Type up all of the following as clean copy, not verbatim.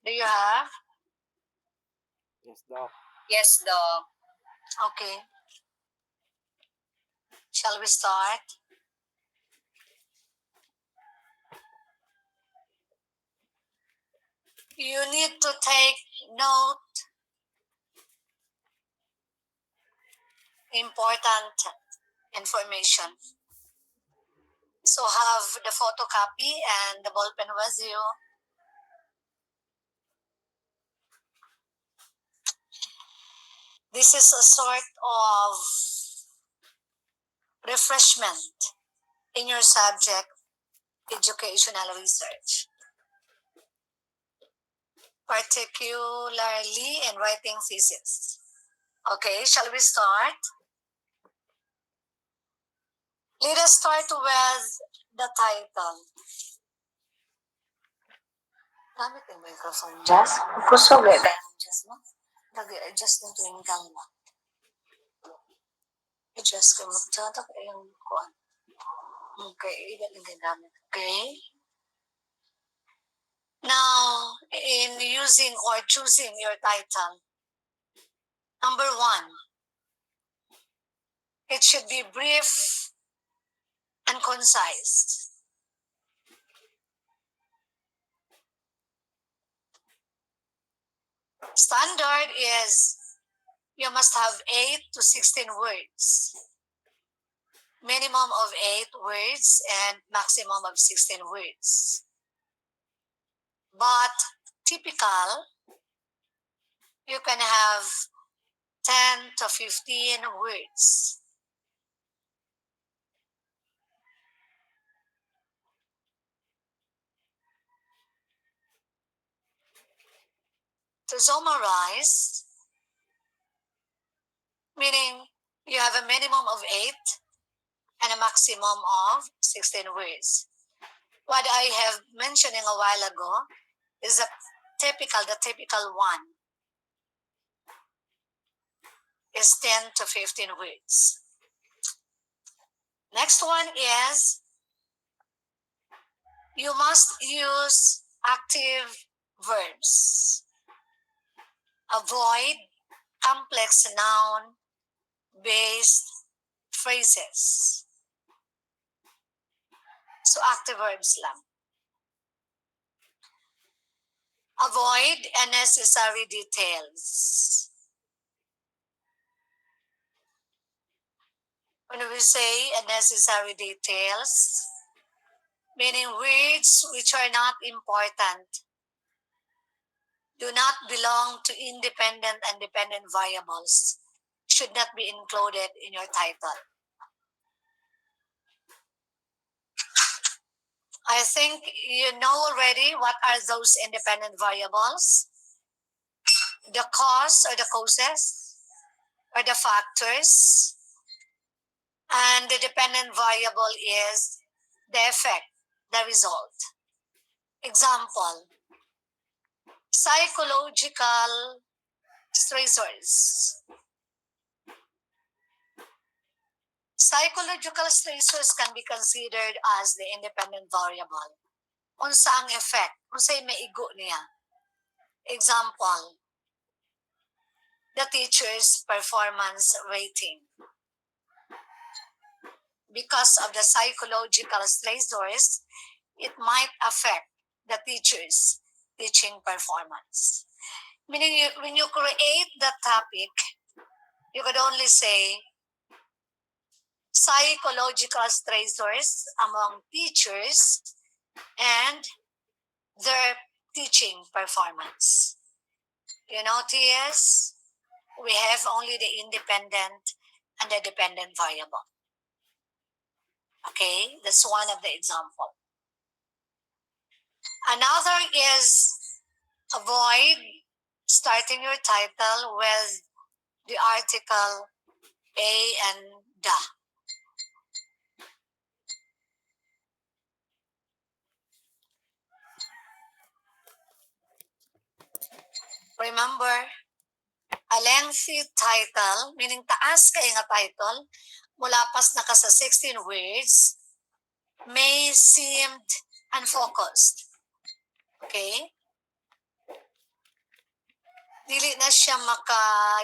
Do you have? Yes, Doc. Yes, Doc. Okay. Shall we start? You need to take note important information. So have the photocopy and the ball pen with you. This is a sort of refreshment in your subject, educational research, particularly in writing thesis. Okay, shall we start? Let us start with the title. Gamit yung microphone. Just? Gusto ba? Just mo? Nag-adjust ng tuwing kalma. Adjust ko. Magtata ko yung kuwan. Okay, ilan yung gamit. Okay? Now, in using or choosing your title, number one, it should be brief and concise. Standard is you must have 8 to 16 words. Minimum of 8 words and maximum of 16 words. But typical, you can have 10 to 15 words. To summarize, meaning you have a minimum of 8 and a maximum of 16 words. What I have mentioned a while ago is the typical one is 10 to 15 words. Next one is you must use active verbs. Avoid complex noun-based phrases. So active verbs lang. Avoid unnecessary details. When we say unnecessary details, meaning words which are not important, do not belong to independent and dependent variables, should not be included in your title. I think you know already what are those independent variables. The cause or the causes or the factors, and the dependent variable is the effect, the result. Example, psychological stressors. Psychological stressors can be considered as the independent variable. Unsa ang effect? Unsay maigo niya? Example, the teacher's performance rating. Because of the psychological stressors, it might affect the teacher's teaching performance. Meaning, when you create the topic, you could only say psychological stressors among teachers and their teaching performance. You notice we have only the independent and the dependent variable. Okay, that's one of the example. Another is avoid starting your title with the article a and da. Remember, a lengthy title, meaning taas kay nga title, mula pas na ka sa 16 words, may seemed unfocused. Okay? siya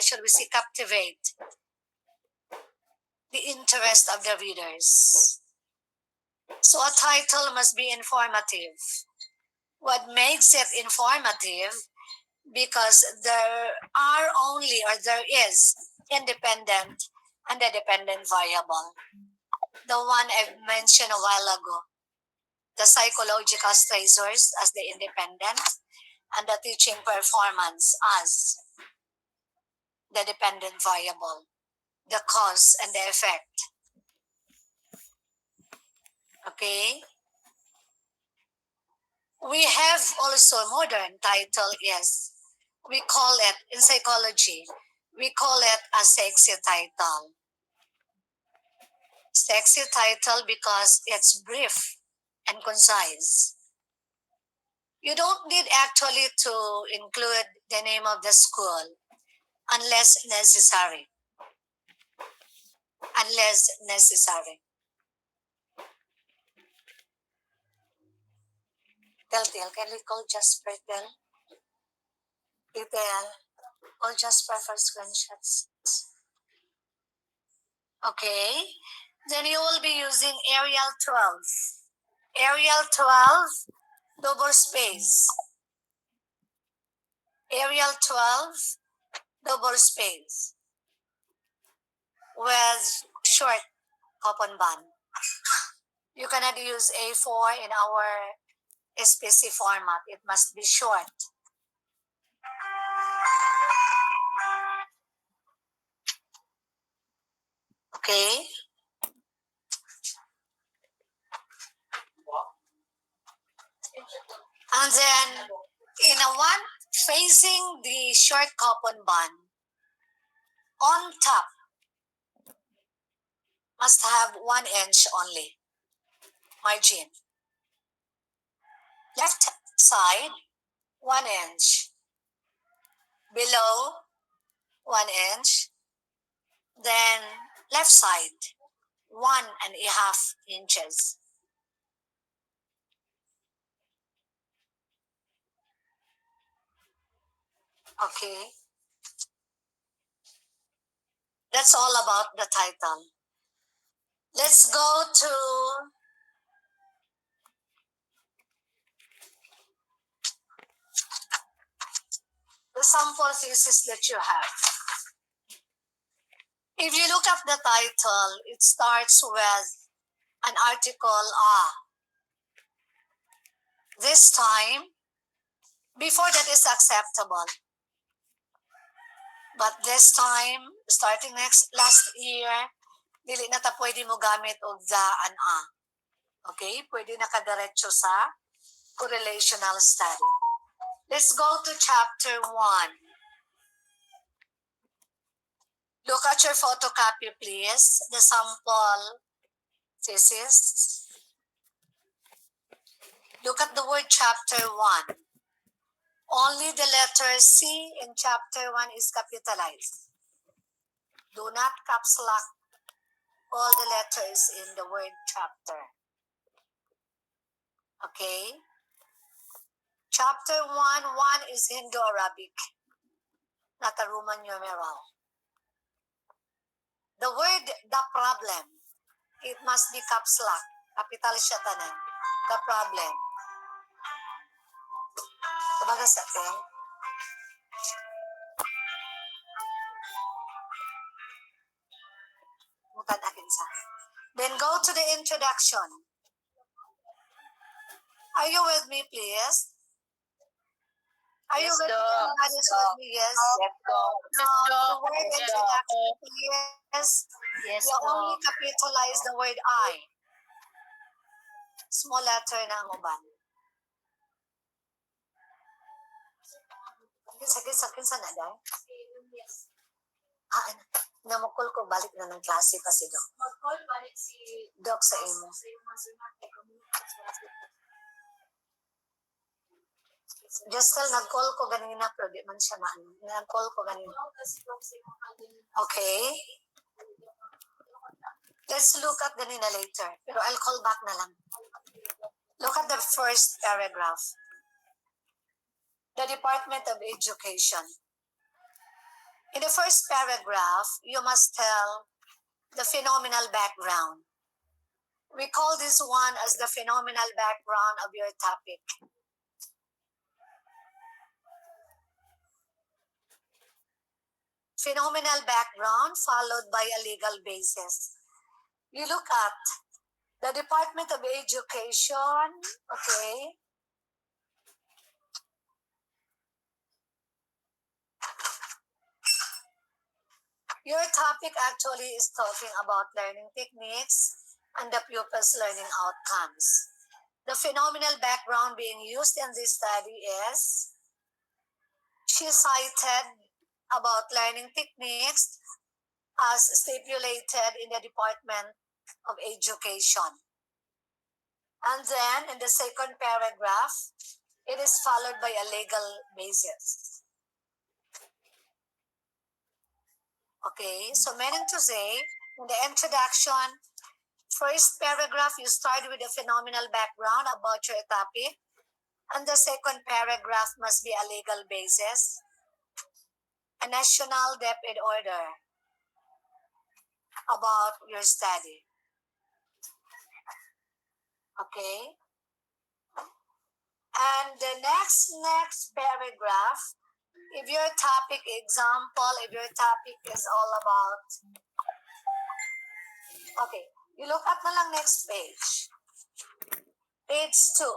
shall we say, captivate the interest of the readers. So a title must be informative. What makes it informative? Because there is independent and the dependent variable. The one I mentioned a while ago. The psychological stressors as the independent and the teaching performance as the dependent variable. The cause and the effect. Okay? We have also modern title is, we call it, in psychology, we call it a sexy title. Sexy title because it's brief and concise. You don't need actually to include the name of the school unless necessary. Unless necessary. Tell, can we call Jasper? Tell, call Jasper for screenshots. Okay, then you will be using Arial 12. Arial 12, double space. Arial 12, double space. With short coupon band. You cannot use A4 in our SPC format. It must be short. Okay? And then, in a one facing the short coupon band, on top, must have 1 inch only margin. Left side, 1 inch. Below, 1 inch. Then, left side, 1.5 inches. Okay? That's all about the title. Let's go to the sample thesis that you have. If you look at the title, it starts with an article, this time, before that is acceptable. But this time, starting last year, dili na ta pwede mo gamit og the and a. Okay? Pwede na kadiretso sa correlational study. Let's go to chapter 1. Look at your photocopy, please. The sample thesis. Look at the word chapter 1. Only the letter C in chapter 1 is capitalized. Do not caps lock all the letters in the word chapter. Okay? Chapter 1 is Indo-Arabic, not a Roman numeral. The word the problem, it must be caps lock. Capital siya tanan. The problem. Kumbaga sa atin, mutad akin sa. Then go to the introduction. Are you with me, please? Are you with me? Everybody's with me, yes? Yes, Doc. The word introduction, please. Yes, You only Doc. capitalize the word I. Small letter na ang uban. Sakin sa na, day? Namukul ko, balik na ng klase pa si Doc. Mag-call balik si Doc sa imo. Justel, nag-call ko ganina, pero di man siya maan. Nag-call ko ganina. Okay. Let's look at ganina later. Pero I'll call back na lang. Look at the first paragraph. The Department of Education. In the first paragraph, you must tell the phenomenal background. We call this one as the phenomenal background of your topic. Phenomenal background followed by a legal basis. You look at the Department of Education, okay? Your topic actually is talking about learning techniques and the pupil's learning outcomes. The phenomenal background being used in this study is she cited about learning techniques as stipulated in the Department of Education. And then in the second paragraph, it is followed by a legal basis. Okay, so meaning to say, in the introduction, first paragraph, you start with a phenomenal background about your topic, and the second paragraph must be a legal basis, a national deputy order about your study. Okay? And the next paragraph, if your topic example, if your topic is all about, okay, you look at na lang next page. Page 2.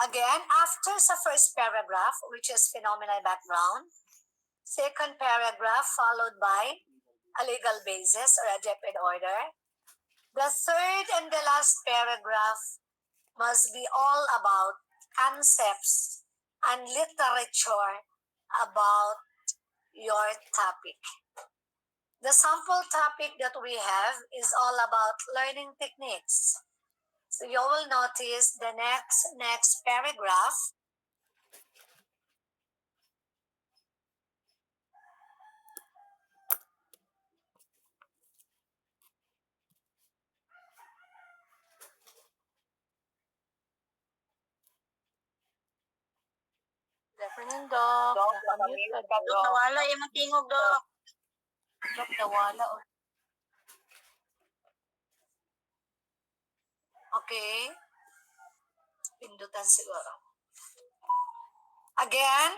Again, after the first paragraph, which is phenomenal background, second paragraph followed by a legal basis or a deputy order. The third and the last paragraph must be all about concepts and literature about your topic. The sample topic that we have is all about learning techniques. So you will notice the next paragraph. Ganun, Dok. Dok, Nakamute ka, ka, Dok. Dok. Nawala yung mga tingog, Dok. Dok, nawala. Okay. Pindutan siguro. Again,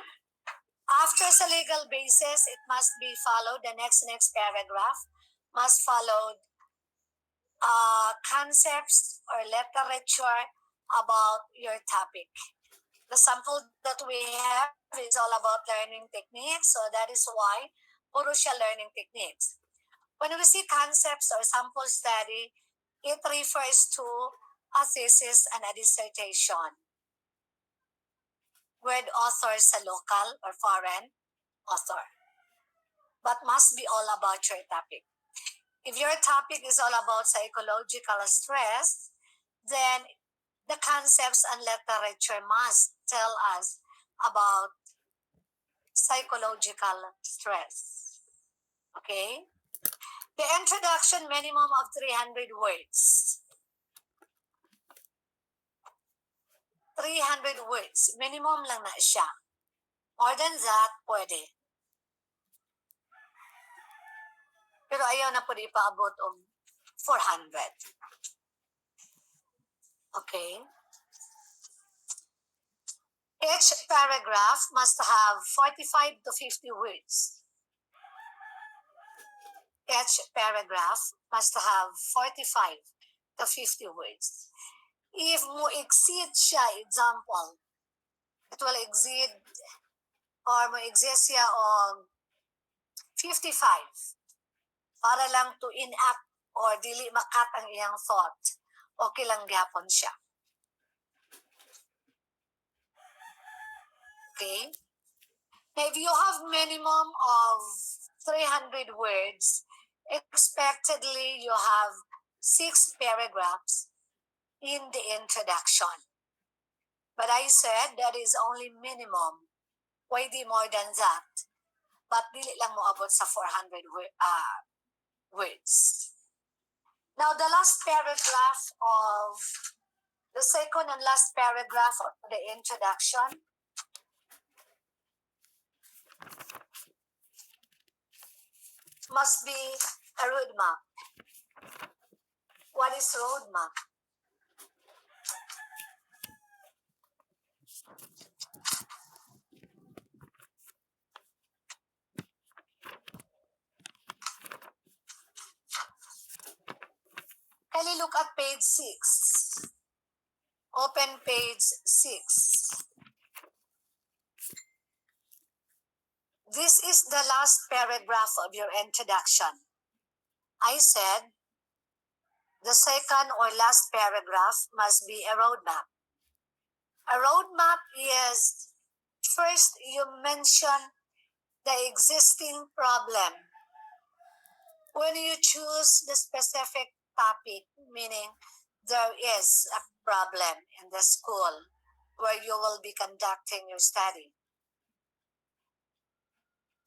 after sa legal basis, it must be followed, the next paragraph must follow concepts or literature about your topic. The sample that we have is all about learning techniques, so that is why puro siya learning techniques. When we see concepts or sample study, it refers to a thesis and a dissertation with authors sa local or foreign author, but must be all about your topic. If your topic is all about psychological stress, then the concepts and literature must tell us about psychological stress. Okay? The introduction, minimum of 300 words. 300 words. Minimum lang na siya. More than that, pwede. Pero ayaw na po di paabot of 400. Okay? Each paragraph must have 45 to 50 words. Each paragraph must have 45 to 50 words. If mo exceed siya, example, it will exceed or mo exist siya on 55 para lang to enact or dili makat ang iyang thought, okay lang gyapon siya. Okay? Now, if you have minimum of 300 words, expectedly you have 6 paragraphs in the introduction. But I said that is only minimum. Pwede more than that. But dili lang mo abot sa 400 words. Now, the last paragraph of the second second and last paragraph of the introduction must be a roadmap. What is roadmap? Can you look at page 6? Open page 6. This is the last paragraph of your introduction. I said the second or last paragraph must be a roadmap. A roadmap is, first you mention the existing problem. When you choose the specific topic, meaning there is a problem in the school where you will be conducting your study.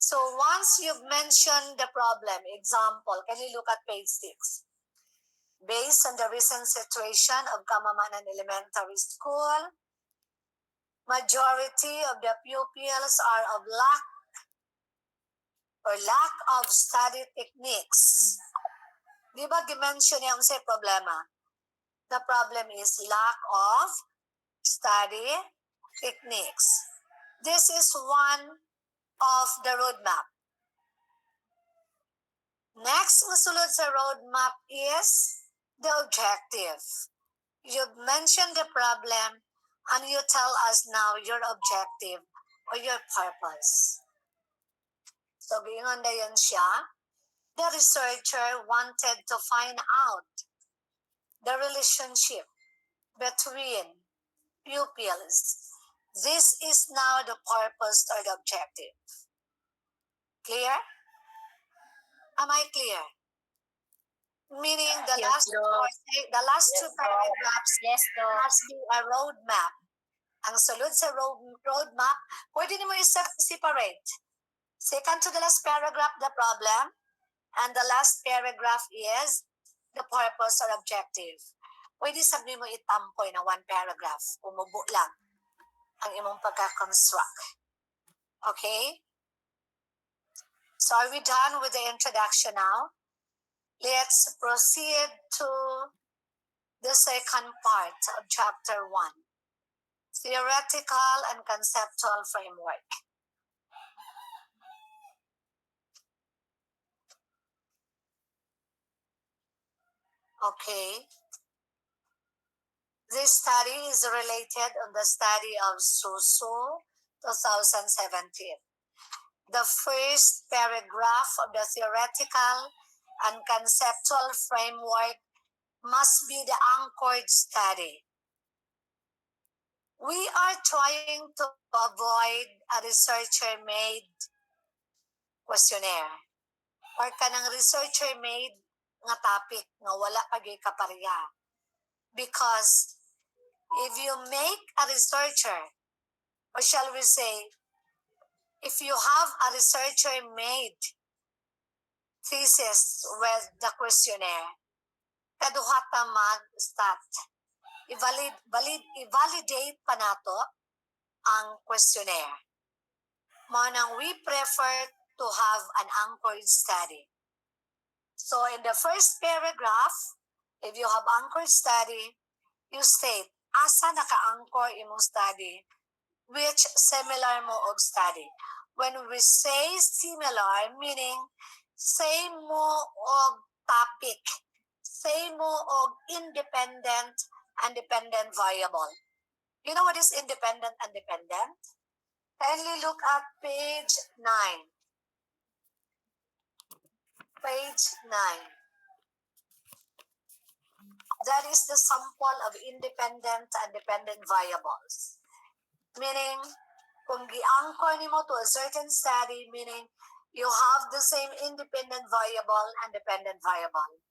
So once you've mentioned the problem, example, can you look at page 6? Based on the recent situation of Kamamanan Elementary School, majority of the pupils are of lack of study techniques. Di ba gimension niya ang problema? The problem is lack of study techniques. This is one of the roadmap. Next, masulod sa roadmap is the objective. You've mentioned the problem and you tell us now your objective or your purpose. So, gingon na yun siya. The researcher wanted to find out the relationship between pupils. This is now the purpose or the objective. Clear? Am I clear? Meaning the Yes, last two paragraphs must be a roadmap. Ang sulod sa roadmap, pwede mo i-separate. Second to the last paragraph, the problem, and the last paragraph is the purpose or objective. Pwede sabi mo itampoy na one paragraph. Umubo lang ang imong pagka-construct. Okay? So are we done with the introduction now? Let's proceed to the second part of chapter 1. Theoretical and conceptual framework. Okay. This study is related on the study of Susu 2017. The first paragraph of the theoretical and conceptual framework must be the anchored study. We are trying to avoid a researcher-made questionnaire or kanang researcher-made nga topic nga wala pagay kaparya. Because if you make a researcher, or shall we say, if you have a researcher-made thesis with the questionnaire, kaduhata mag-stat. I-validate pa nato ang questionnaire. Manang we prefer to have an anchored study. So in the first paragraph, if you have anchored study, you state, asa naka-anchor imong study, which similar mo og study. When we say similar, meaning same mo og topic, same mo og independent and dependent variable. You know what is independent and dependent? Kindly look at page 9. Page 9. That is the sample of independent and dependent variables. Meaning, kung gi-anchor nimo to a certain study, meaning you have the same independent variable and dependent variable.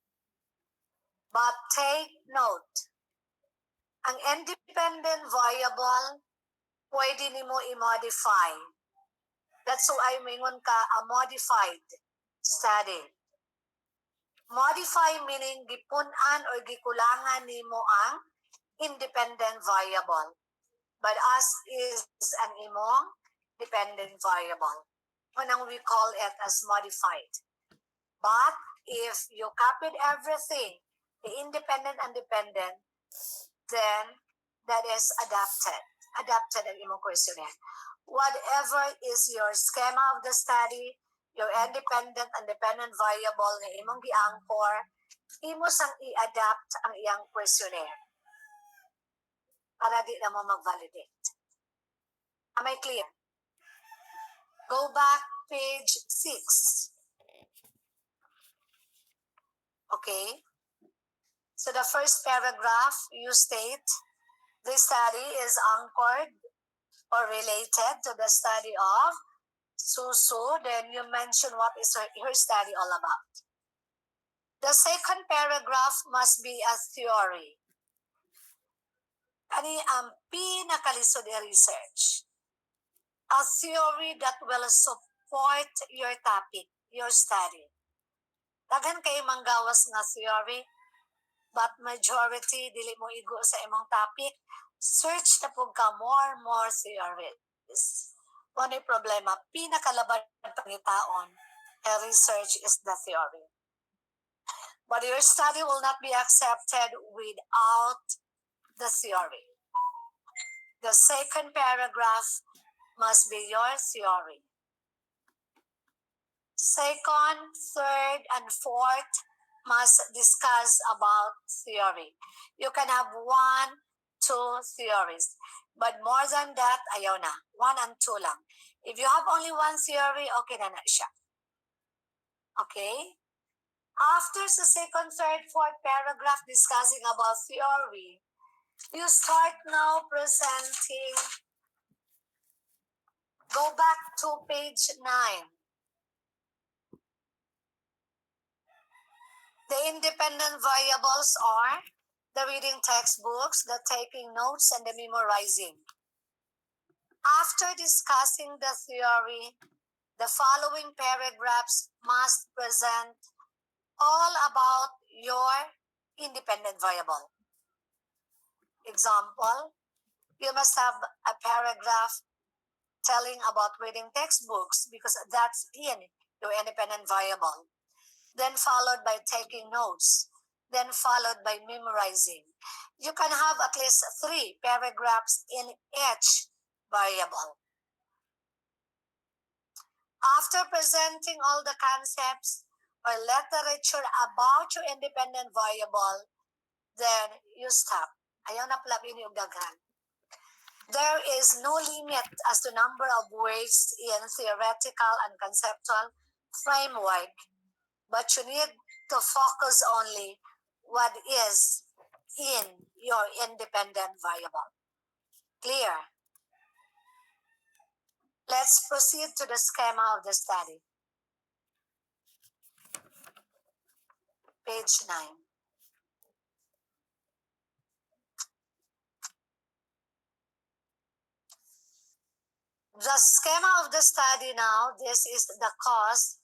But take note, ang independent variable, pwede nimo i-modify. That's why mingon ka a modified study. Modify meaning gipunan or gikulangan nimo ang independent variable. But as is an imong dependent variable. Unang we call it as modified. But if you copied everything, the independent and dependent, then that is adapted. Adapted ang imong questionnaire. Whatever is your schema of the study, your independent and dependent variable na imong gi-anchor, imo sang i-adapt ang iyang questionnaire para di na mo mag-validate. Am I clear? Go back page 6. Okay? So the first paragraph, you state, the study is anchored or related to the study of Susu. Then you mention what is her study all about. The second paragraph must be a theory. Ani ang pinakalisod na research. A theory that will support your topic, your study. Daghan kay manggawas nga theory, but majority dili mo igo sa imong topic. Search na po ka more theories. Ano yung problema? Pinakalaban pangitaon, a research is the theory. But your study will not be accepted without the theory. The second paragraph must be your theory. Second, third, and fourth must discuss about theory. You can have 1, 2 theories. But more than that, ayaw na. 1 and 2 lang. If you have only 1 theory, okay na siya. Okay? After the second, third, fourth paragraph discussing about theory, you start now presenting. Go back to page 9. The independent variables are the reading textbooks, the taking notes, and the memorizing. After discussing the theory, the following paragraphs must present all about your independent variable. Example, you must have a paragraph telling about reading textbooks because that's in your independent variable. Then followed by taking notes. Then followed by memorizing. You can have at least 3 paragraphs in each variable. After presenting all the concepts or literature about your independent variable, then you stop. Ayaw na pala yung daghan. There is no limit as to number of words in theoretical and conceptual framework, but you need to focus only what is in your independent variable. Clear? Let's proceed to the schema of the study. Page 9. The schema of the study now, this is the course,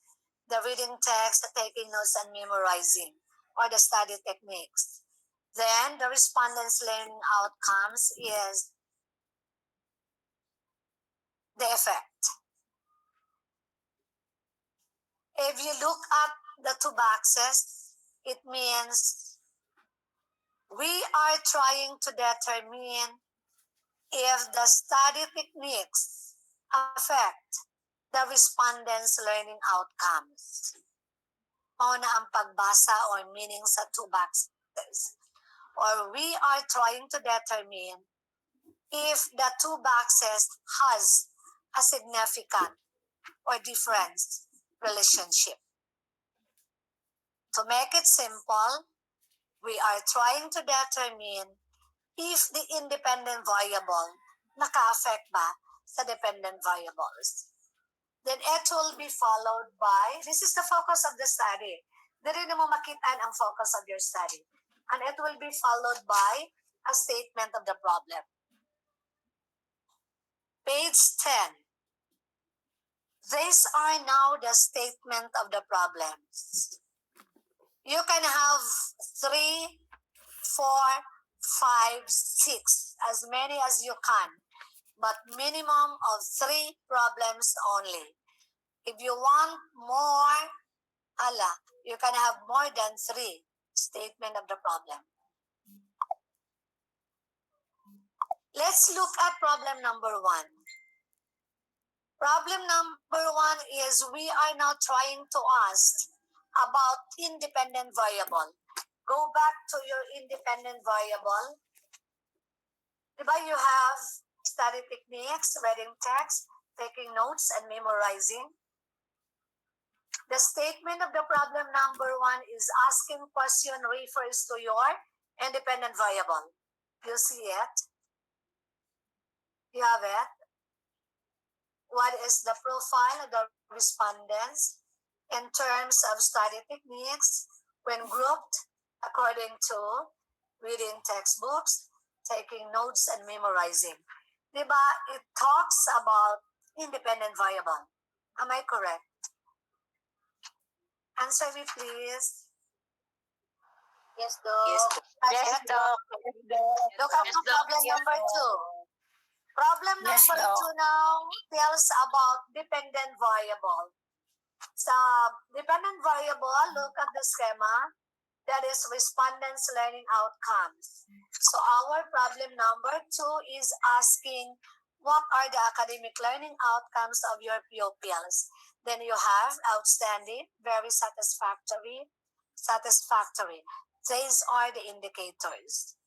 the reading text, the taking notes, and memorizing, or the study techniques. Then the respondents' learning outcomes is the effect. If you look at the 2 boxes, it means we are trying to determine if the study techniques affect the respondents' learning outcomes. Una ang pagbasa or meaning sa 2 boxes. Or we are trying to determine if the 2 boxes has a significant or different relationship. To make it simple, we are trying to determine if the independent variable naka-affect ba sa dependent variables. Then it will be followed by, this is the focus of the study. Dili na mo makitaan ang focus of your study. And it will be followed by a statement of the problem. Page 10. These are now the statement of the problems. You can have 3, 4, 5, 6, as many as you can, but minimum of 3 problems only. If you want more, you can have more than 3 statement of the problem. Let's look at problem number 1. Problem number 1 is we are now trying to ask about independent variable. Go back to your independent variable. Diba you have study techniques, reading text, taking notes, and memorizing. The statement of the problem number 1 is asking question refers to your independent variable. You see it? You have it? What is the profile of the respondents in terms of study techniques when grouped according to reading textbooks, taking notes, and memorizing? Diba? It talks about independent variable. Am I correct? Answer me, please. Yes, Doc. Yes, Doc. Look at the problem number 2. Problem Yes, number Doc. 2 now tells about dependent variable. Sa dependent variable, look at the schema. That is respondents' learning outcomes. So our problem number 2 is asking what are the academic learning outcomes of your pupils. Then you have outstanding, very satisfactory, satisfactory. These are the indicators.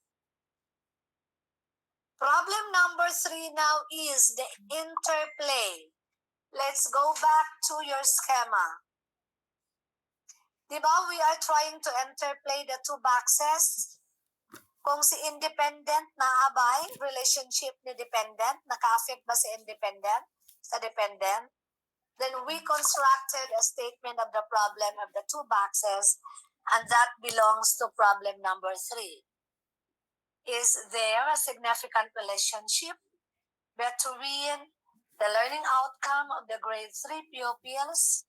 Problem number 3 now is the interplay. Let's go back to your schema. Diba we are trying to interplay the 2 boxes? Kung si independent naabay, relationship ni dependent, naka-affect ba si independent sa dependent? Then we constructed a statement of the problem of the 2 boxes, and that belongs to problem number 3. Is there a significant relationship between the learning outcome of the grade 3 pupils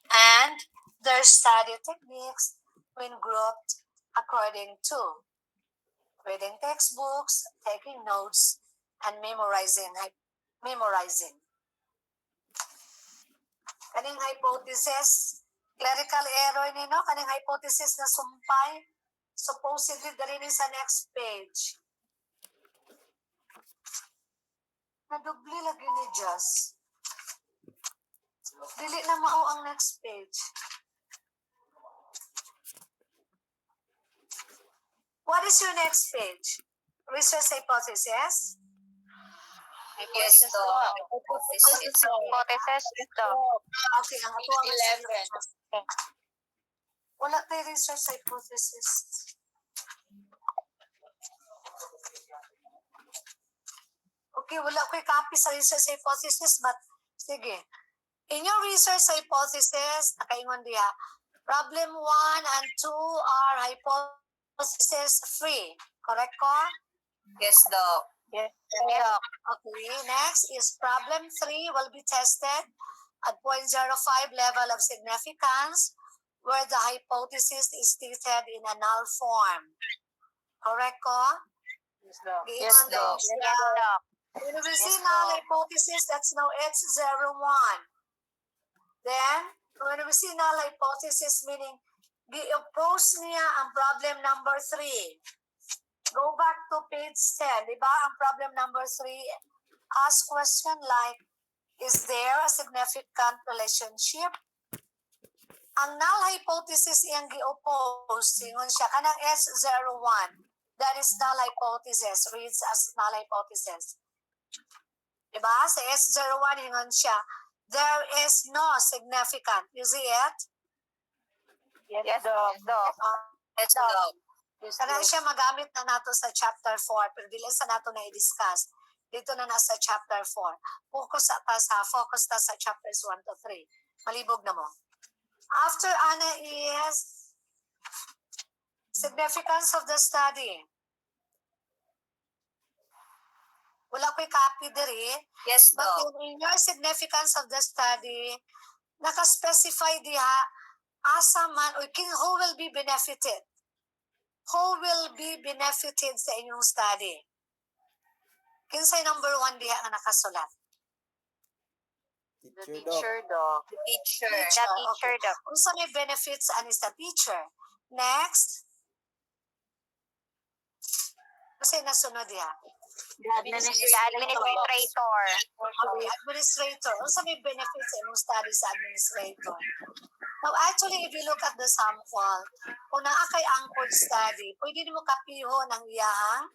and their study techniques when grouped according to reading textbooks, taking notes, and memorizing. Kaning hypothesis, clerical error nino, kaning hypothesis na sumpay, supposedly dali ni sa next page. Nadubli lagi ni Jazz. Dili na mao ang next page. What is your next page? Research hypothesis? Yes, Doc. Hypothesis, Doc. Okay, ang ato ang 11. Wala tayo research hypothesis. Okay, wala ko'y copy sa research hypothesis, but sige. In your research hypothesis, nakaingon diha, problem 1 and 2 are hypothesis free. Correct ko? Yes, Doc. Yes, Doc. Okay, next is problem 3 will be tested at 0.05 level of significance where the hypothesis is stated in a null form. Correct ko? Yes, Doc. Yes, Yes, Doc. When we see null hypothesis, that's now H01. Then, when we see null hypothesis, meaning gi-oppose niya ang problem number 3. Go back to page 10. Diba? Ang problem number 3, ask question like, is there a significant relationship? Ang null hypothesis iyang gi-oppose, ingon siya, kanang S01, that is null hypothesis, reads as null hypothesis. Diba? Sa S01, ingon siya, there is no significant. You see it? Yes, Doc. Yes, Doc. Sana siya magamit na nato sa chapter 4, pero dili sa nato na i-discuss. Dito na nasa chapter 4. Focus ta sa chapters 1 to 3. Malibog na mo. After Ana is significance of the study. Wala ko'y copy diri. Yes, But Doc. in your significance of the study, naka-specify diha asa man or who will be benefited Who will be benefited sa inyong study? Kinsay number 1 diha nga nakasulat? The Teacher, Doc. teacher, Doc. The teacher. The Teacher, teacher, okay. Doc. Unsa may benefits ani sa teacher? Next. Kasi nasunod diha. The administrator. Okay, administrator. Unsa may benefits sa imong study sa administrator? Now, actually, if you look at the sample, kung naa kay anchored study, pwede mo kapihon ang iyahang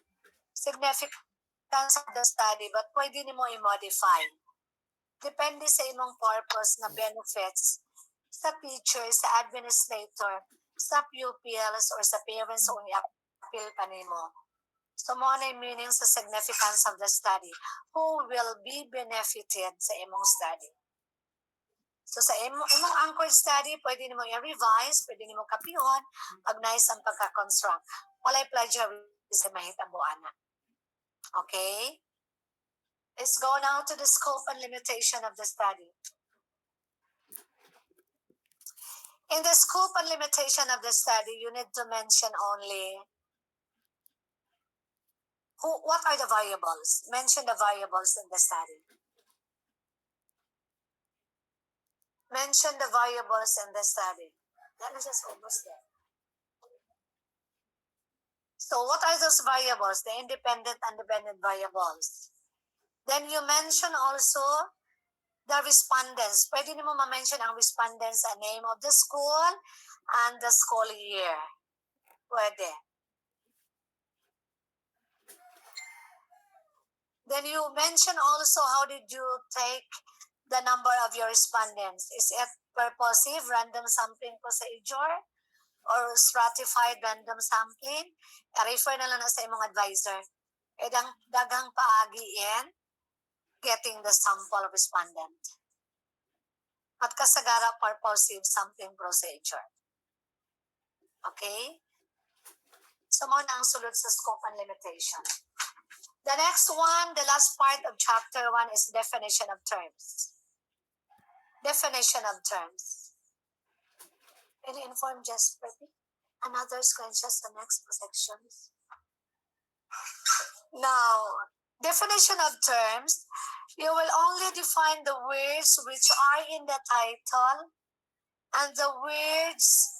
significance of the study, but pwede mo i-modify. Depende sa imong purpose na benefits sa teacher, sa administrator, sa pupils, or sa parents o i-appeal pa nimo. So, mo na yung meaning sa significance of the study. Who will be benefited sa imong study? So, sa imong anchored study, pwede nimo i-revise, pwede nimo kapihon, pag nice ang pagka-construct. Walay plagiarism mahitabuan na. Okay? Let's go now to the scope and limitation of the study. In the scope and limitation of the study, you need to mention only what are the variables. Mention the variables in the study. Mention the variables in the study. That is just almost there. So what are those variables? The independent and dependent variables. Then you mention also the respondents. Pwede nimo ma-mention ang respondents, a name of the school and the school year. Pwede. Then you mention also how did you take the number of your respondents. Is it purposive, random sampling procedure, or stratified random sampling? I-refer na lang na sa imong advisor. E daghang paagi in getting the sample respondent. At kasagara purposive sampling procedure. Okay? So mo na ang sulod sa scope and limitation. The next one, the last part of chapter 1 is definition of terms. Definition of terms. Can you inform Jasper? Another screenshot the next sections. Now, definition of terms, you will only define the words which are in the title and the words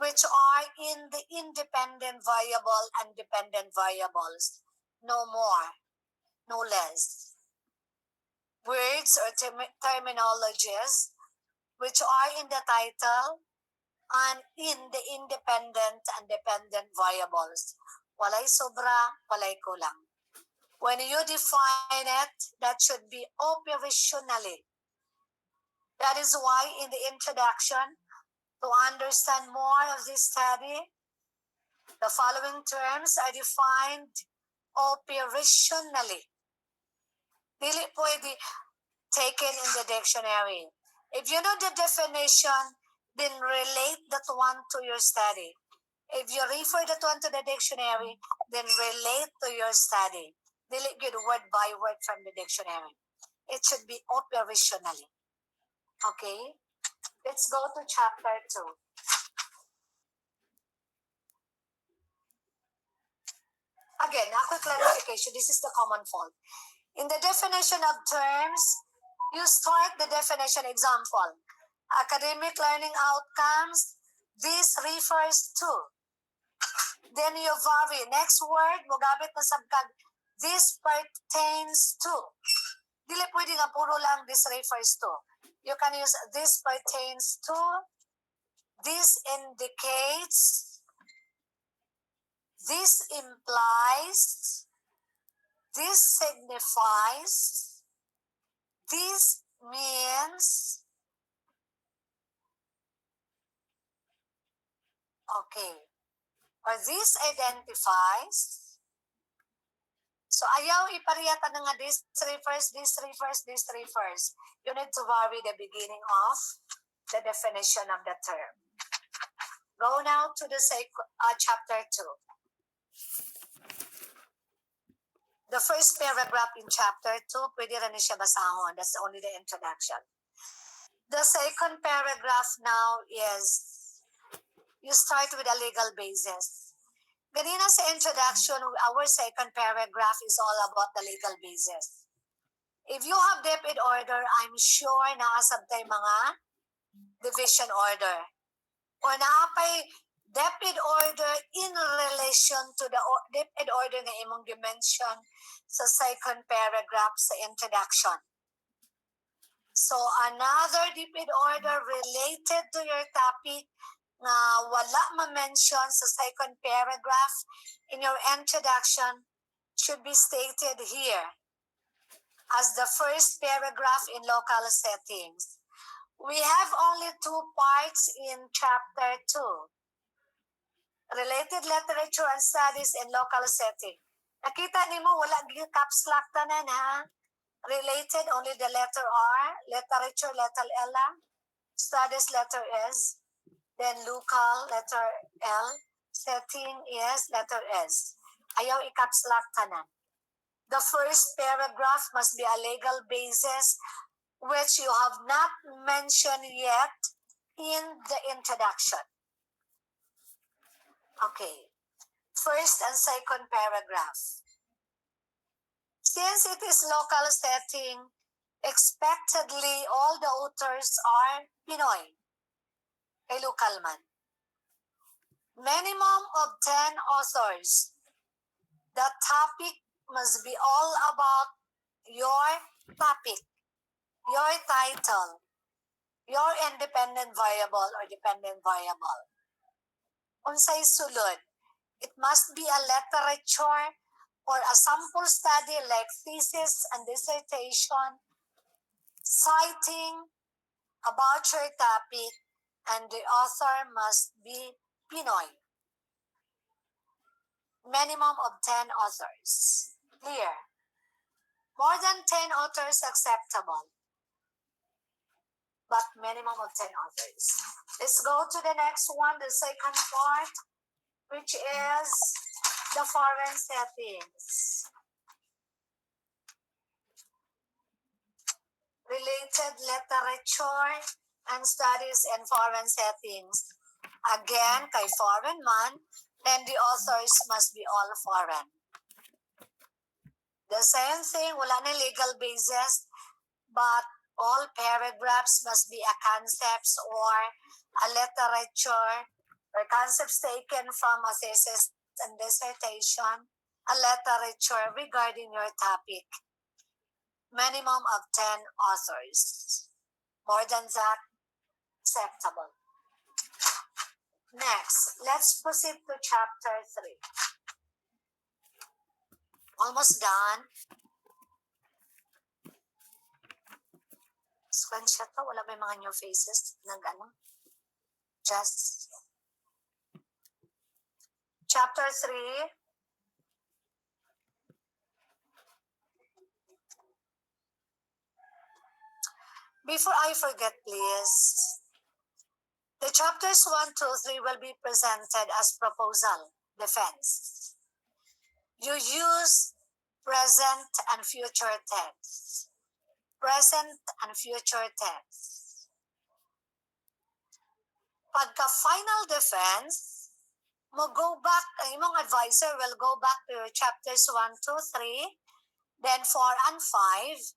which are in the independent variable and dependent variables. No more, no less. Words or terminologies which are in the title and in the independent and dependent variables. Walay sobra, walay kulang. When you define it, that should be operationally. That is why in the introduction, to understand more of this study, the following terms are defined operationally. Dili pwede taken in the dictionary. If you know the definition, then relate that one to your study. If you refer that one to the dictionary, then relate to your study. Dili good word by word from the dictionary. It should be operationally. Okay? Let's go to chapter 2. Again, a quick clarification. This is the common fault. In the definition of terms, you start the definition example. Academic learning outcomes, this refers to. Then you vary. Next word, mo gamit na sabkag, this pertains to. Dili pwede nga puro lang this refers to. You can use this pertains to, this indicates, this implies, this signifies, this means. Okay. Or this identifies. So ayaw ipariyata na nga this refers, this refers, this refers. You need to vary the beginning of the definition of the term. Go now to the chapter 2. The first paragraph in chapter 2, pwede rin siya basahon. That's only the introduction. The second paragraph now is, you start with a legal basis. Ganina sa introduction, our second paragraph is all about the legal basis. If you have debit order, I'm sure naasabtay mga division order. Or naapay debit order in relation to the debit order na imong dimension sa second paragraph sa introduction. So another debit order related to your topic na wala ma-mention sa second paragraph in your introduction should be stated here as the first paragraph in local settings. We have only two parts in chapter 2. Related literature and studies in local setting. Nakita nimo wala gyud caps lock tanan ha. Related only the letter R, literature letter L, studies letter S, then local letter L, setting is letter S. Ayaw i-caps lock tanan. The first paragraph must be a legal basis which you have not mentioned yet in the introduction. Okay. First and second paragraph. Since it is local setting, expectedly all the authors are Pinoy, a local man. Minimum of 10 authors. The topic must be all about your topic, your title, your independent variable or dependent variable. Unsay sulod, it must be a literature or a sample study like thesis and dissertation, citing about your topic, and the author must be Pinoy. Minimum of 10 authors. Clear. More than 10 authors acceptable, but minimum of 10 authors. Let's go to the next one, the second part, which is the foreign settings. Related literature and studies in foreign settings. Again, kay foreign man, then the authors must be all foreign. The same thing, wala na legal basis, but all paragraphs must be a concepts or a literature or concepts taken from a thesis and dissertation, a literature regarding your topic. Minimum of 10 authors. More than that, acceptable. Next, let's proceed to chapter 3. Almost done. Screenshot to, wala may mga new faces. Just. Chapter 3. Before I forget, please, the chapters 1, 2, 3 will be presented as proposal, defense. You use present and future tense. Present and future tense. Pagka final defense, mo go back, imong advisor will go back to your chapters 1, 2, 3, then 4 and 5,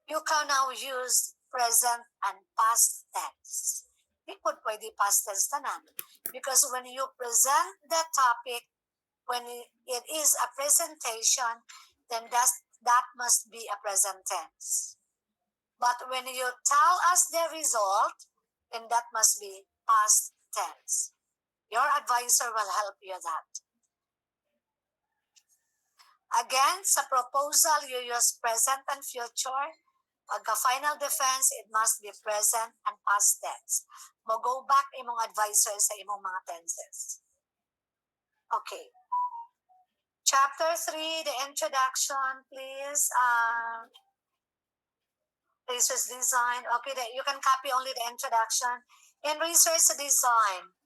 you can now use present and past tense. Di po pwede past tense tanan. Because when you present the topic, when it is a presentation, then that must be a present tense. But when you tell us the result, then that must be past tense. Your advisor will help you that. Again, sa proposal, you use present and future. Pagka final defense, it must be present and past tense. Mo go back imong advisor sa imong mga tenses. Okay. Chapter 3, the introduction, please. Research design. Okay, you can copy only the introduction. In research design,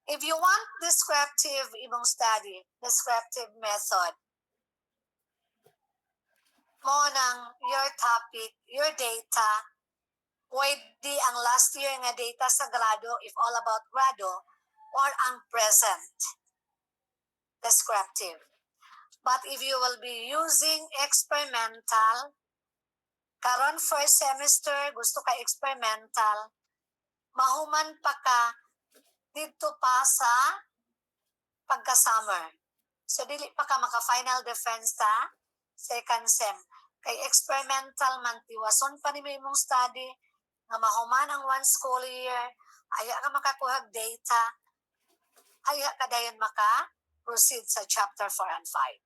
if you want descriptive imong study, descriptive method, mo ng your topic, your data, pwede ang last year nga data sa grado if all about grado, or ang present. descriptive. But if you will be using experimental, karon first semester, gusto ka experimental, mahuman pa ka dito pa sa pagka-summer. So, dili pa ka maka-final defense sa second sem. Kay experimental man, tiwason pa ni imong study, nga mahuman ang one school year, aya ka makakuha data, aya ka dayon maka-proceed sa chapter 4 and 5.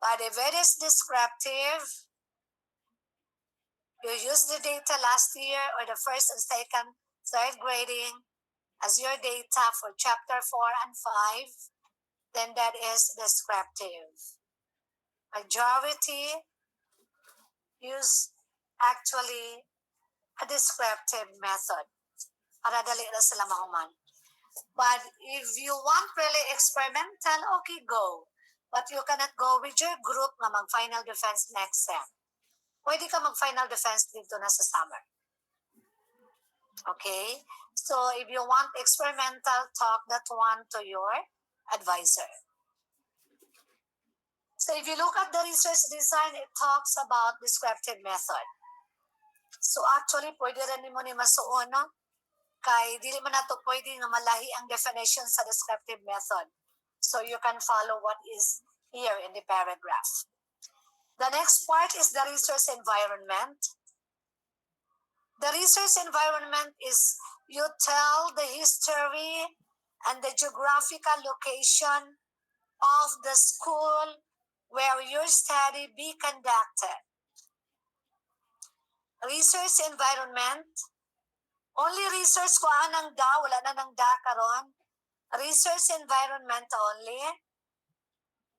But if it is descriptive, you use the data last year or the first and second, third grading as your data for chapter 4 and 5, then that is descriptive. Majority use actually a descriptive method para dali na sila mahuman. But if you want really experimental, okay, go. But you cannot go with your group na mag-final defense next sem. Pwede ka mag-final defense dito na sa summer. Okay? So, if you want experimental, talk that one to your advisor. So, if you look at the research design, it talks about descriptive method. So, actually, pwede rin mo ni masuon, no? Kay dili man nato pwede nga malahi ang definition sa descriptive method. So, you can follow what is here in the paragraph. The next part is the research environment. The research environment is you tell the history and the geographical location of the school where your study be conducted. Research environment, only research ko anang da, wala na nang da karon. Research environment only.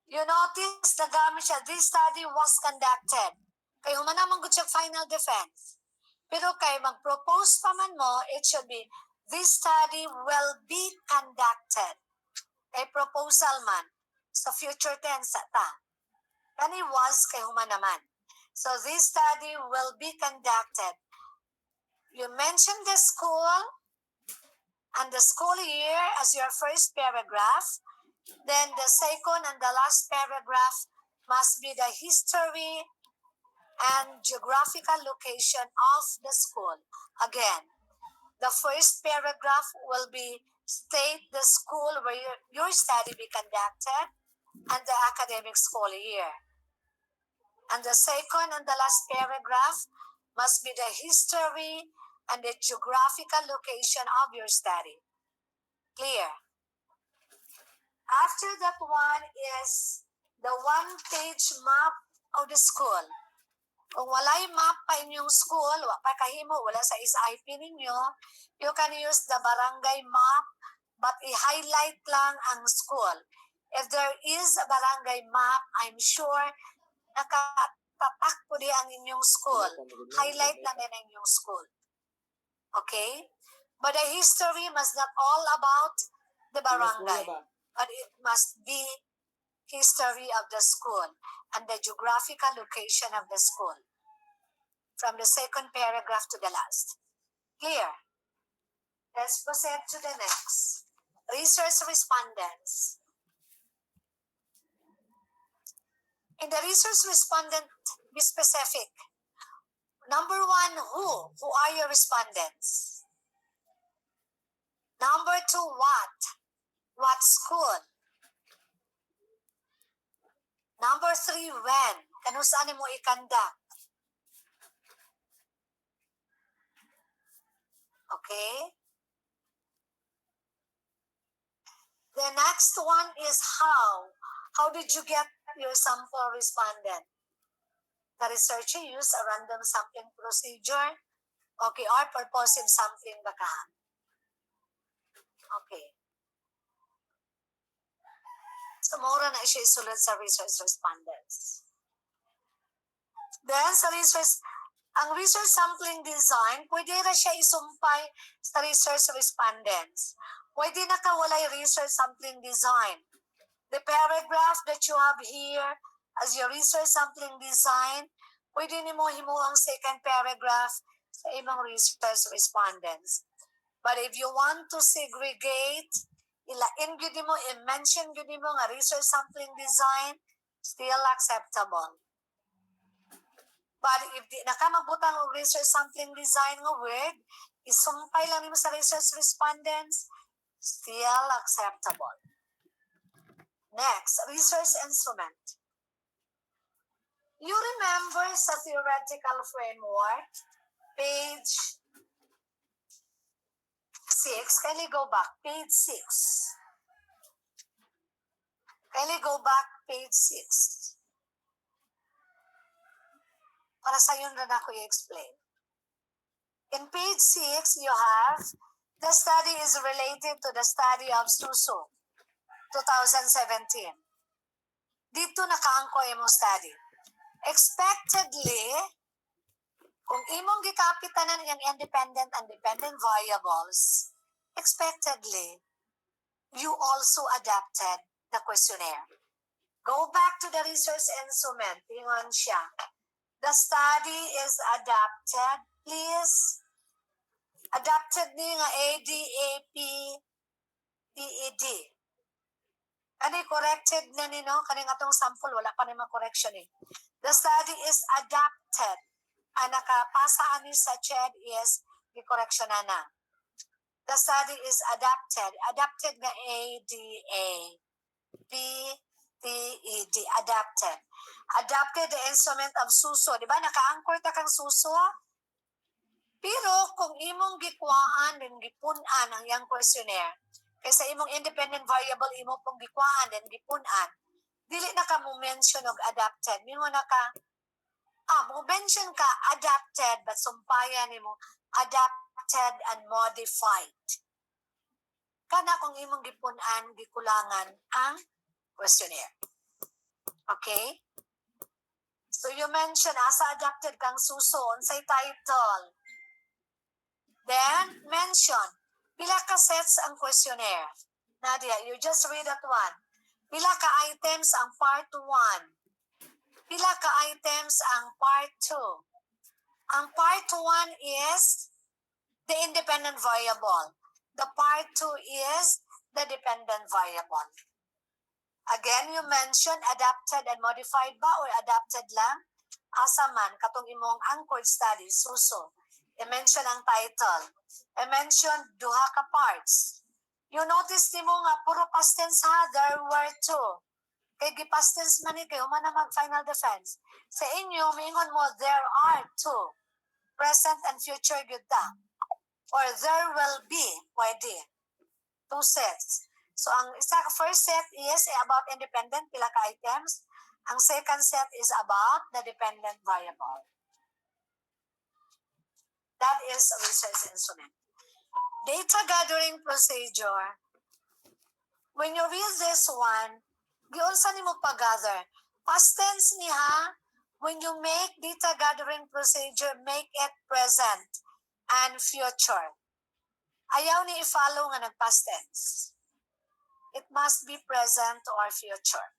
You notice na gamit siya, this study was conducted. Kaya humanamang good siya final defense. Pero kay mag-propose pa man mo, it should be, this study will be conducted. Kay proposal man, sa future tense ta. Kani was kay humanaman. So this study will be conducted. You mention the school and the school year as your first paragraph. Then the second and the last paragraph must be the history and geographical location of the school. Again, the first paragraph will be state the school where your study be conducted and the academic school year. And the second and the last paragraph must be the history and the geographical location of your study. Clear? After that one is the one-page map of the school. Kung walay map pa inyong school, wa pa kahimo, wala sa SIP ninyo, you can use the barangay map, but i-highlight lang ang school. If there is a barangay map, I'm sure nakatatak po di ang inyong school. Highlight lang din ang inyong school. Okay? But the history must not all about the barangay, but it must be history of the school and the geographical location of the school from the second paragraph to the last. Clear? Let's proceed to the next. Research respondents. In the research respondent, be specific. Number one, who? Who are your respondents? Number two, what? What school? Number three, when? Kano saan mo i-conduct? Okay? The next one is how. How did you get your sample respondent? The researcher used a random sampling procedure. Okay, or purposive sampling baka. Okay. So, mura na siya isulod sa research respondents. Then, sa research, ang research sampling design, pwede na siya isumpay sa research respondents. Pwede na kawalay research sampling design. The paragraph that you have here as your research sampling design, pwede ni mo himo ang second paragraph sa imong research respondents. But if you want to segregate ilain gyud mo, i-mention gyud mo nga research sampling design, still acceptable. But if di na ka magbutang og research sampling design nga word, isumpay lang nimo sa research respondents, still acceptable. Next, research instrument. You remember sa theoretical framework, page 6. Kindly go back, page 6. Kindly go back, page 6. Para sa yun na ako i-explain. In page 6, you have, the study is related to the study of Suso, 2017. Dito nakaangko imong study. Expectedly, kung imong gikapitanan yung independent and dependent variables, expectedly, you also adapted the questionnaire. Go back to the research instrument. Tingon siya. The study is adapted. Please. Adapted ni nga ADAPTED. Kani corrected na ni no? Kani atong sample, wala pa naman correction eh. The study is adapted. Ang nakapasa ani sa CHED is the correction na. The study is adapted. Adapted nga ADAPTED. Adapted. Adapted the instrument of Suso. Di ba? Naka-anchor ta kang Suso? Pero kung imong gikwaan din gipunan ang yang questionnaire, kaysa imong independent variable imo pong gikwaan din gipunan, dili na ka mo mention og adapted. Mingo na ka, mo mention ka adapted, but sumpayan nimo adapted and modified. Kana kung imong gipunan, gikulangan ang questionnaire. Okay? So you mention asa adapted kang Suso, unsay title. Then, mention, pila ka sets ang questionnaire. Nadia, you just read that one. Pila ka items ang part 1. Pila ka items ang part 2. Ang part 1 is the independent variable. The part 2 is the dependent variable. Again, you mention adapted and modified ba or adapted lang? Asa man, katong imong anchored study, Suso. I-mention ang title. I-mention duha ka parts. You notice nimo nga puro past tense ha, there were 2. Kay gipast tense man ni kayo man na mag-final defense. Sa inyo, mingon mo, there are 2. Present and future gyud ta. Or there will be, pwede. 2 sets. So ang first set is about independent, pila ka items. Ang second set is about the dependent variable. That is a research instrument. Data gathering procedure. When you read this one, giunsa nimo pag-gather? Past tense niya, when you make data gathering procedure, make it present and future. Ayaw ni i-follow nga nag-past tense. It must be present or future.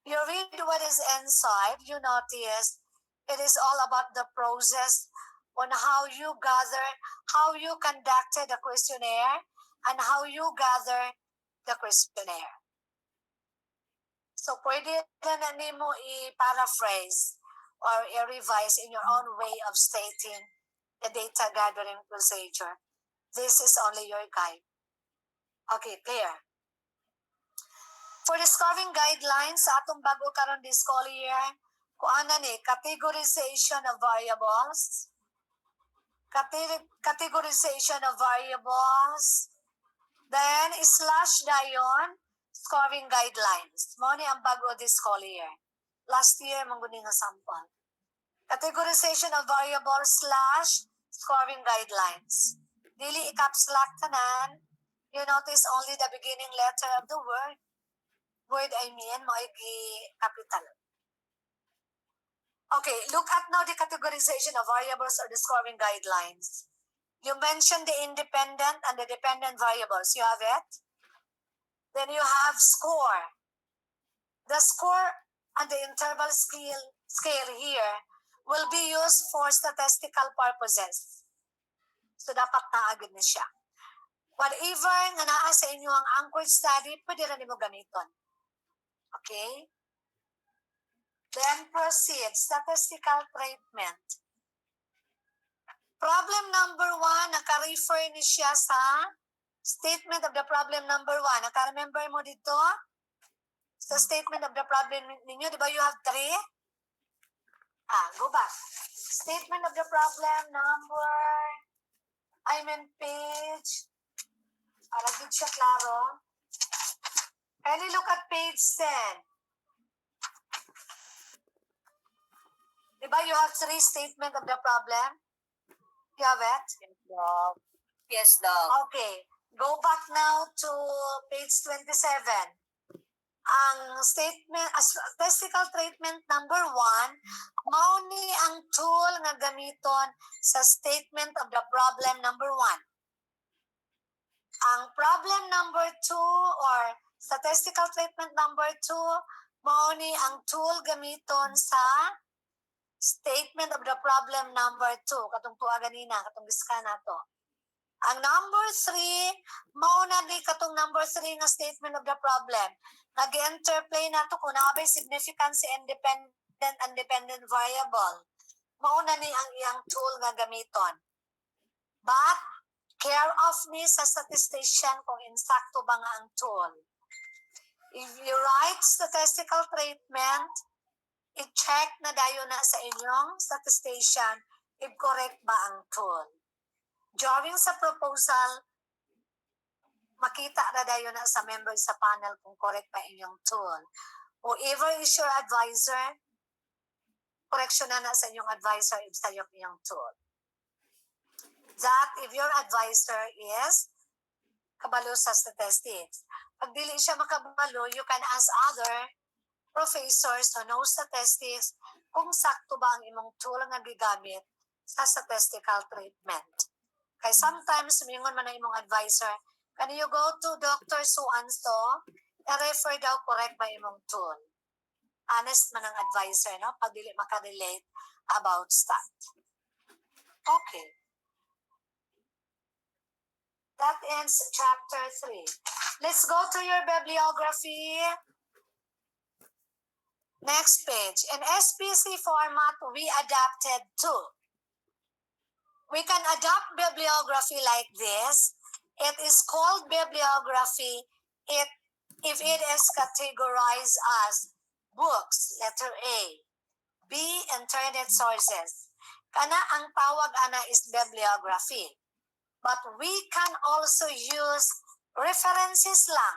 You read what is inside, you notice it is all about the process on how you gather, how you conducted the questionnaire, and how you gather the questionnaire. So, pwede na nimo i-paraphrase or i-revise in your own way of stating the data gathering procedure. This is only your guide. Okay, clear? For the scoring guidelines, sa atong bago karon this school year, kuan na ni, categorization of variables, categorization of variables, then slash dayon, scoring guidelines. Mao ni ang bago this school year. Last year, mangguni nga sample. Categorization of variables slash scoring guidelines. Dili i-caps lock tanan. You notice only the beginning letter of the word. Word I mean, mo i-capital. Okay, look at now the categorization of variables or the scoring guidelines. You mentioned the independent and the dependent variables. You have it? Then you have score. The score and the interval scale here will be used for statistical purposes. So, dapat naagad na siya. Whatever nga naa sa inyo ang anchored study, pwede rin mo gamiton. Okay? Then proceed. Statistical treatment. Problem number 1, naka-refer ni siya sa statement of the problem number 1. Naka-remember mo dito? Sa statement of the problem ninyo, di ba you have 3? Go back. Statement of the problem number, I'm in page, para good siya klaro. Kindly look at page 10. Di ba you have 3 statement of the problem? You have it? Yes, Doc. Yes, Doc. Okay. Go back now to page 27. Ang statement, statistical treatment number 1, mao ni ang tool nga gamiton sa statement of the problem number 1. Ang problem number 2 or statistical treatment number 2, mao ni ang tool gamiton sa statement of the problem number 2. Katong tuwa ganina, katong giska na to. Ang number 3, mao na ni katong number 3 nga statement of the problem. Nag-interplay na to kung naabay significance independent and dependent variable. Mao na ni ang iyang tool nga gamiton. But, care of ni sa statistician kung insakto ba nga ang tool. If you write statistical treatment, i-check na dayo na sa inyong statistician if correct ba ang tool. During sa proposal, makita na dayo na sa members sa panel kung correct ba inyong tool. Whoever is your advisor, correction na sa inyong advisor if sa inyong tool. That if your advisor is kabalo sa statistics. Pag dili siya makabalo, you can ask other professors who know statistics kung sakto ba ang imong tool nga gigamit sa statistical treatment. Kaya sometimes, mingon man ang imong advisor, can you go to Dr. So-and-so, i-refer daw correct ba imong tool. Honest man ang advisor, no? Pag dili makarelate about stat. Okay. That ends chapter 3. Let's go to your bibliography. Next page. In SPC format, we adapted to. We can adapt bibliography like this. It is called bibliography if it is categorized as books, letter A. B, internet sources. Kana ang tawag ana is bibliography. But we can also use references lang.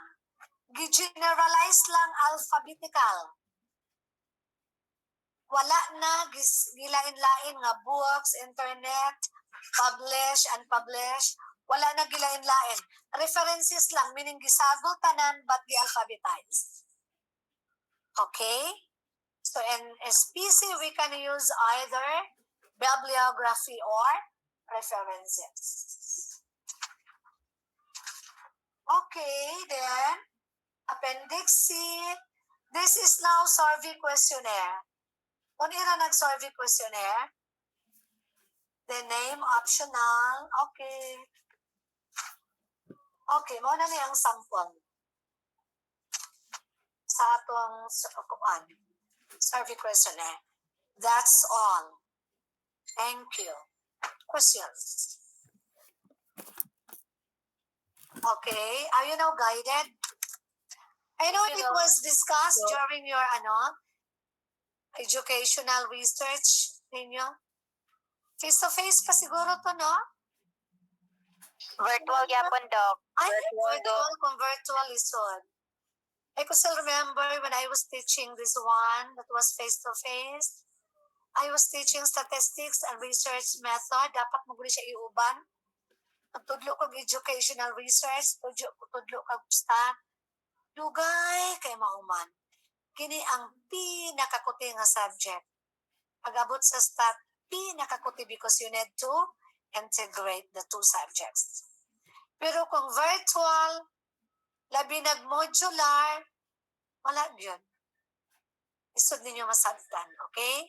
Gi-generalize lang alphabetical. Wala na gilain-lain nga books, internet, publish, unpublish. Wala na gilain-lain. References lang, meaning gisagol tanan but gi-alphabetize. Okay? So in SPC, we can use either bibliography or references. Okay, then Appendix C. This is now survey questionnaire. Kung ira nag-survey questionnaire, the name optional. Okay. Okay, mo na niya ang sample sa atong survey questionnaire. That's all. Thank you. Questions? Okay, are you now guided? I know it was discussed during your educational research ninyo. Face-to-face pa siguro to, no? Virtual yapon, Doc. Ay, virtual, kung virtual is on. I could still remember when I was teaching this one that was face-to-face. I was teaching statistics and research method. Dapat mo siya iuban. Tudlo kag educational research, tudlo kag stat. Dugay kay mauman. Kini ang pinakakuti nga subject. Pag-abot sa stat, pinakakuti because you need to integrate the two subjects. Pero kung virtual, labi nag-modular, wala yun. Isod ninyo masagtan, okay?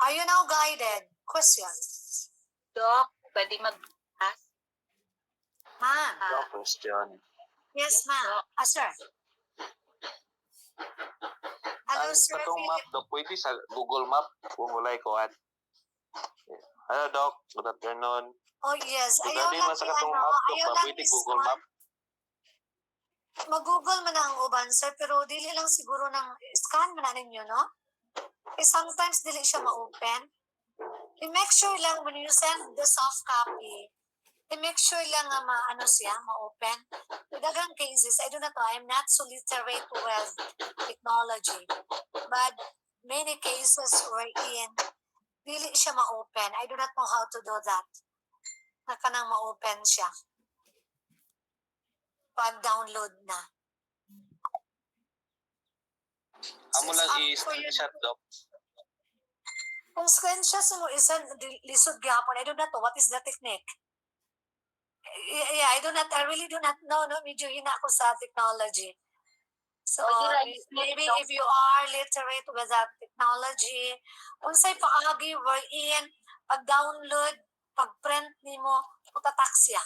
Are you now guided? Questions? Doc, pwede mag-ask? Ma'am. Doc, question. Yes, ma'am. Sir. Hello, Ang Sir katong map, Philip. Doc, pwede sa Google Map kung walay ko at. Hello, Doc. Good afternoon. Oh, yes. Ayaw Regarding lang man sa katong map, Doc, ayaw ba lang pwede Google Map? Mag-google man ang uban, sir, pero dili lang siguro ng scan man na ninyo, no? Eh, sometimes dili siya ma-open. I-make sure lang when you send the soft copy, i-make sure lang nga ma-ano siya, ma-open. Dagang cases, I do not know, I'm not so literate with technology. But many cases wherein dili siya ma-open. I do not know how to do that. Nakanang ma-open siya. Pag-download na. Amo lang Up for you. i-screenshot, Doc. Kung screenshot mo isa lisod gihapon, I do not know what is the technique. Yeah, I really do not know, no? Medyo hina ako sa technology. So, maybe if you are literate with that technology, unsay paagi wherein pag-download, pag-print nimo, utatak siya.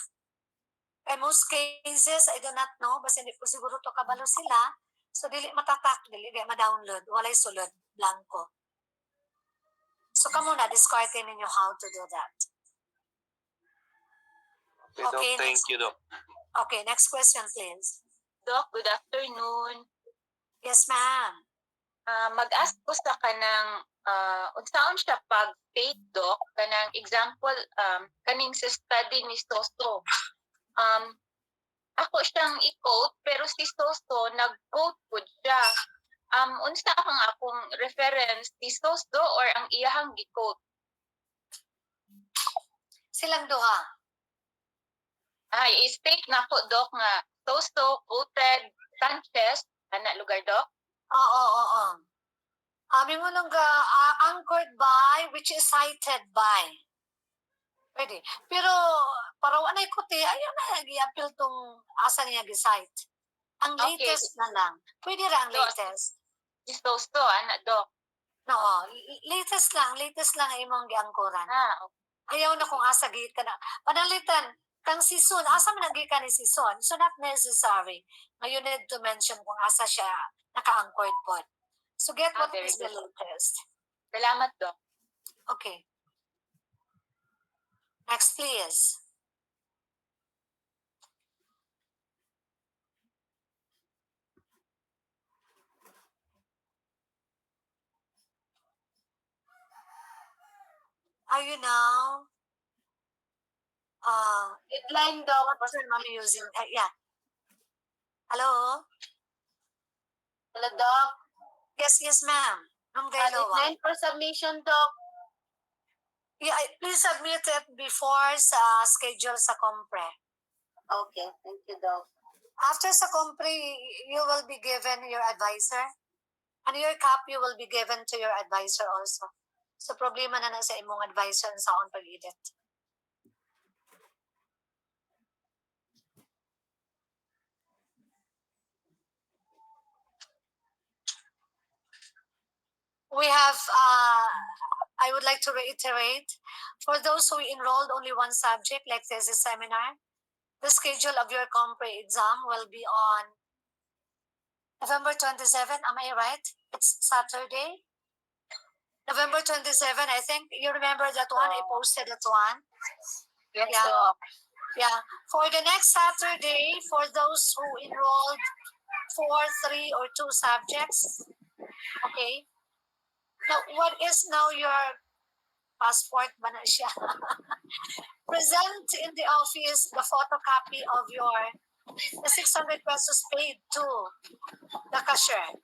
In most cases, I do not know, basta hindi ko siguro to kabalo sila. So, dili matatak, dili ma-download, walay sulod, blanco. So, kamo na, discard ninyo how to do that. Okay, Doc, Okay, thank you, Doc. Okay, next question, please. Doc, good afternoon. Yes, ma'am. Mag-ask ko sa kanang unsaon siya pag paid, Doc, kanang example kaning sa study ni Soso. Ako siyang i-quote pero si Soso nag-quote pud siya. Unsa ang akong reference si Soso or ang iyahang gi-quote? Silang duha. Ay, i-state na ko, Doc, nga Soso quoted Sanchez, ana lugar, Doc? Oo. Amin mo nung anchored by, which is cited by. Pwede. Pero, para wala ko ayaw na i-appeal tong asa niya gi-cite. Ang Okay. latest na lang. Pwede ra ang So, latest. Si Soso, ana, Doc? No, latest lang ang imong giangkoran. Okay. Ayaw na kung asa gihit ka na. Panalitan, kang season, asa man naging ka ni season? So not necessary. You need to mention kung asa siya naka-anchored po. So get what Very is the good. latest. Salamat, Doc. Okay. Next, please. Are you now? Line daw. What person mommy using? Yeah. Hello? Hello, Doc. Yes, ma'am. Nung Gailoa. Deadline for submission, Doc. Yeah, please submit it before sa schedule sa compre. Okay, thank you, Doc. After sa compre, you will be given your advisor. And your copy will be given to your advisor also. So, problema na sa imong advisor sa on pag-edit. We have, I would like to reiterate, for those who enrolled only one subject, like thesis seminar, the schedule of your compre exam will be on November 27, am I right? It's Saturday. November 27, I think. You remember that one? I posted that one. Yes, Yeah. Doc. Yeah. For the next Saturday, for those who enrolled 4, 3, or 2 subjects, okay? Now, what is now your passport ba na siya? Present in the office the photocopy of the 600 pesos paid to the cashier.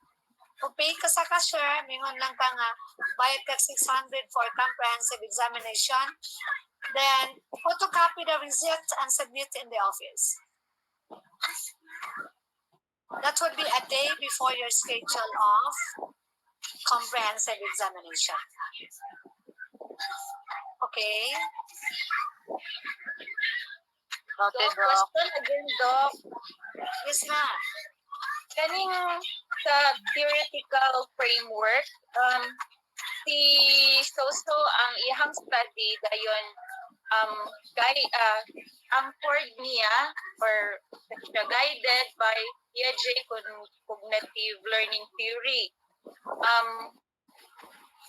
Kung pay ka sa cashier, mingon lang ka nga, bayad ka 600 for comprehensive examination, then photocopy the receipt and submit in the office. That would be a day before your schedule of comprehensive examination. Okay? Okay, Doc. Question again, Doc. Yes, ma'am. Kaning sa theoretical framework, si Soso ang iyang study dayon anchored niya or guided by Piaget cognitive learning theory.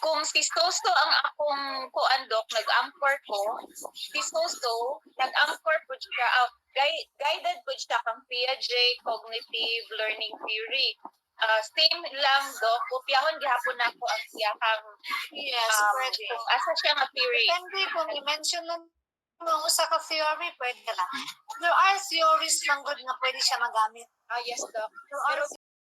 Kung si Soso ang akong kuandok, nag-anchor ko, si Soso, nag-anchor po siya, guided po siya kang Piaget cognitive learning theory. Same lang do, kopyahon gihapon ako ang siyang Yes, pwede. kung asa siya nga theory. Depende kung i-mention lang mo usa ka theory, pwede lang. There are theories lang good na pwede siya magamit. Yes, Doc. There are